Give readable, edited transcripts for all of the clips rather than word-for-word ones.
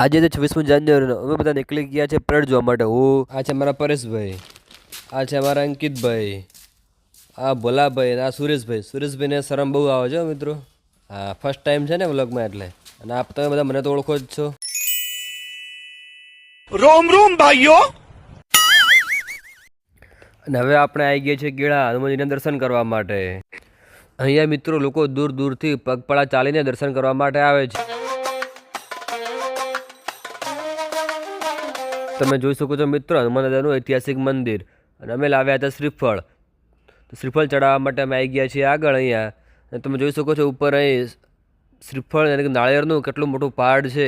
આજે તો 26મી જાન્યુઆરીનો અમે બધા નીકળી ગયા છે પરેડ જોવા માટે. આ છે મારા પરેશભાઈ, આ છે અમારા અંકિતભાઈ, આ ભોલાભાઈ અને આ સુરેશભાઈ. સુરેશભાઈને શરમ બહુ આવે છે મિત્રો. હા, ફર્સ્ટ ટાઈમ છે ને વ્લોગમાં એટલે. અને આપ તમે બધા મને તો ઓળખો જ છો. રોમ રોમ ભાઈઓ. અને હવે આપણે આવી ગયા છીએ ગેળા હનુમાનજીના દર્શન કરવા માટે. અહીંયા મિત્રો લોકો દૂર દૂરથી પગપાળા ચાલીને દર્શન કરવા માટે આવે છે. તમે જોઈ શકો છો મિત્રો હનુમાન દાદાનું ઐતિહાસિક મંદિર. અને અમે લાવ્યા હતા શ્રીફળ. તો શ્રીફળ ચડાવવા માટે અમે આવી ગયા છીએ આગળ અહીંયા. અને તમે જોઈ શકો છો ઉપર અહીં શ્રીફળ એટલે કે નાળિયેરનું કેટલું મોટું પહાડ છે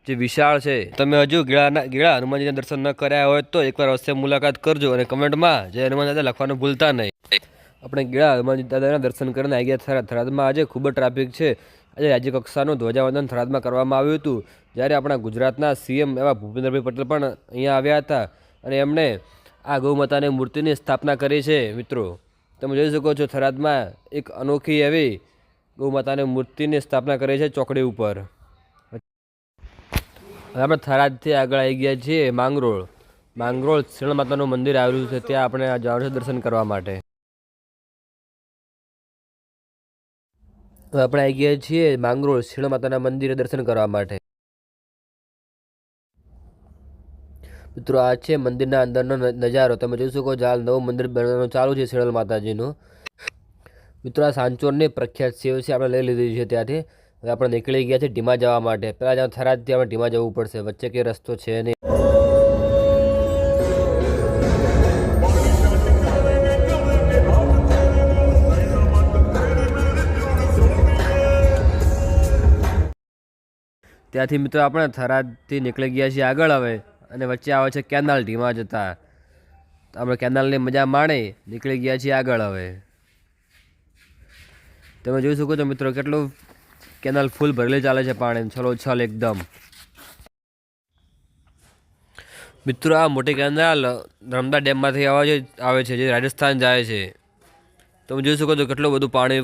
જે વિશાળ છે. તમે હજુ ગેળા હનુમાનજીના દર્શન ન કર્યા હોય તો એકવાર અવશ્ય મુલાકાત કરજો અને કમેન્ટમાં જય હનુમાન દાદા લખવાનું ભૂલતા નહીં. આપણે ગેળા હનુમાનજી દાદાના દર્શન કરીને આવી ગયા થરાદ. થરાદમાં આજે ખૂબ જ ટ્રાફિક છે. આજે રાજ્ય કક્ષાનું ધ્વજાવંદન થરાદમાં કરવામાં આવ્યું હતું. જ્યારે આપણા ગુજરાતના સીએમ એવા ભૂપેન્દ્રભાઈ પટેલ પણ અહીંયા આવ્યા હતા અને એમણે આ ગૌ માતાની મૂર્તિની સ્થાપના કરી છે. મિત્રો તમે જોઈ શકો છો થરાદમાં એક અનોખી એવી ગૌ માતાની મૂર્તિની સ્થાપના કરી છે ચોકડી ઉપર. હવે આપણે થરાદથી આગળ આવી ગયા છીએ માંગરોળ. માંગરોળ શિણ માતાનું મંદિર આવેલું છે, ત્યાં આપણે જવાનું છે દર્શન કરવા માટે. હવે આપણે આવી ગયા છીએ માંગરોળ શિણ માતાના મંદિરે દર્શન કરવા માટે. મિત્રો આ છે મંદિરના અંદરનો નજારો. તમે જોઈ શકો છો હાલ નવું મંદિર બનવાનું ચાલુ છે શિણલ માતાજીનું. મિત્રો આ સાંચોરની પ્રખ્યાત સેવ છે, આપણે લઈ લીધી છે ત્યાંથી. હવે આપણે નીકળી ગયા છે ઢીમા જવા માટે. પહેલાં જ્યાં થરાદથી આપણે ઢીમા જવું પડશે, વચ્ચે કંઈ રસ્તો છે નહીં. ત્યાંથી મિત્રો આપણે થરાદથી નીકળી ગયા છીએ આગળ હવે. અને વચ્ચે આવે છે કેનાલ ઢીમા જતા. આપણે કેનાલની મજા માણી નીકળી ગયા છીએ આગળ હવે. તમે જોઈ શકો છો મિત્રો કેટલું કેનાલ ફૂલ ભરેલી ચાલે છે પાણી, છલોછલ એકદમ. મિત્રો આ મોટી કેનાલ નર્મદા ડેમમાંથી આવે છે જે રાજસ્થાન જાય છે. તમે જોઈ શકો છો કેટલું બધું પાણી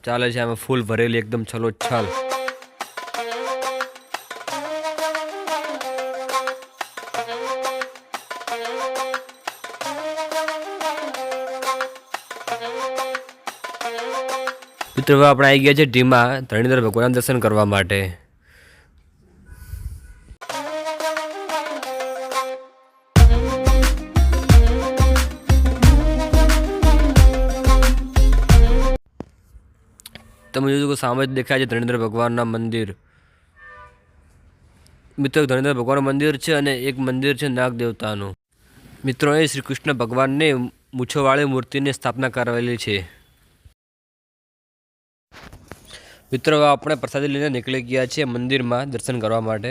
ચાલે છે આમાં, ફૂલ ભરેલી એકદમ છલોછલ. મિત્રો હવે આપણે આવી ગયા છે ઢીમા ધરણીધર ભગવાનના દર્શન કરવા માટે. તમે જોજો સામે જ દેખાય છે ધરણીધર ભગવાનના મંદિર. મિત્રો ધરણીધર ભગવાનનું મંદિર છે અને એક મંદિર છે નાગ દેવતાનું. મિત્રો એ શ્રી કૃષ્ણ ભગવાનની મૂછોવાળી મૂર્તિની સ્થાપના કરાવેલી છે. મિત્રો આપણે પ્રસાદી લઈને નીકળી ગયા છીએ મંદિરમાં દર્શન કરવા માટે.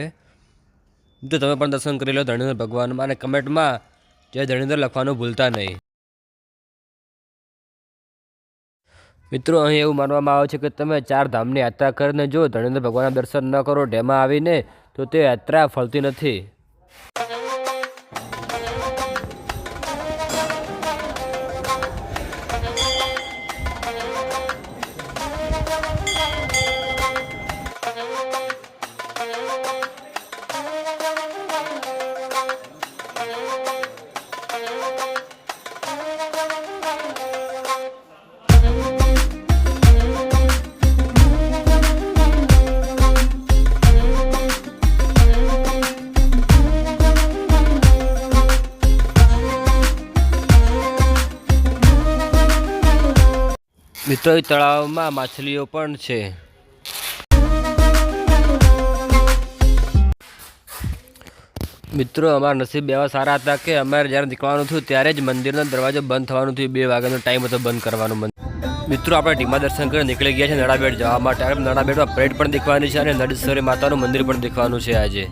મિત્રો તમે પણ દર્શન કરી લો ધરણીધર ભગવાનમાં અને કમેન્ટમાં જય ધરણીધર લખવાનું ભૂલતા નહીં. મિત્રો અહીં એવું માનવામાં આવે છે કે તમે 4 ધામની યાત્રા કરીને જો ધરણીધર ભગવાનના દર્શન ન કરો ડેમાં આવીને તો તે યાત્રા ફળતી નથી. મિત્રો એ તળાવમાં માછલીઓ પણ છે. મિત્રો અમારા નસીબ એવા સારા હતા કે અમારે જ્યારે નીકળવાનું થયું ત્યારે જ મંદિરનો દરવાજો બંધ થવાનું થયું. 2 વાગ્યાનો ટાઈમ હતો બંધ કરવાનું. મિત્રો આપણે ઢીમા દર્શન કરીને નીકળી ગયા છે નડાબેટ જવા માટે. નડાબેટમાં પરેડ પણ દેખવાની છે અને નળેશ્વરી માતાનું મંદિર પણ દેખવાનું છે આજે.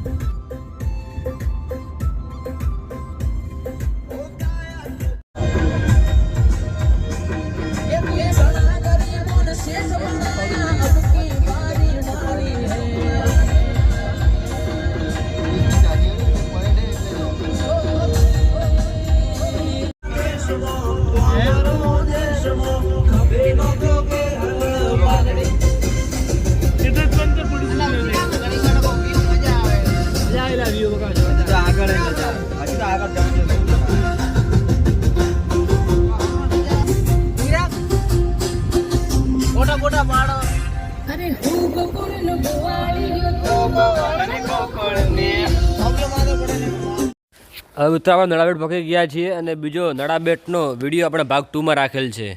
હવે મિત્રો આપણે નળાબેટ પહોંચી ગયા છીએ અને બીજો નળાબેટનો વિડીયો આપણે ભાગ 2માં રાખેલ છે.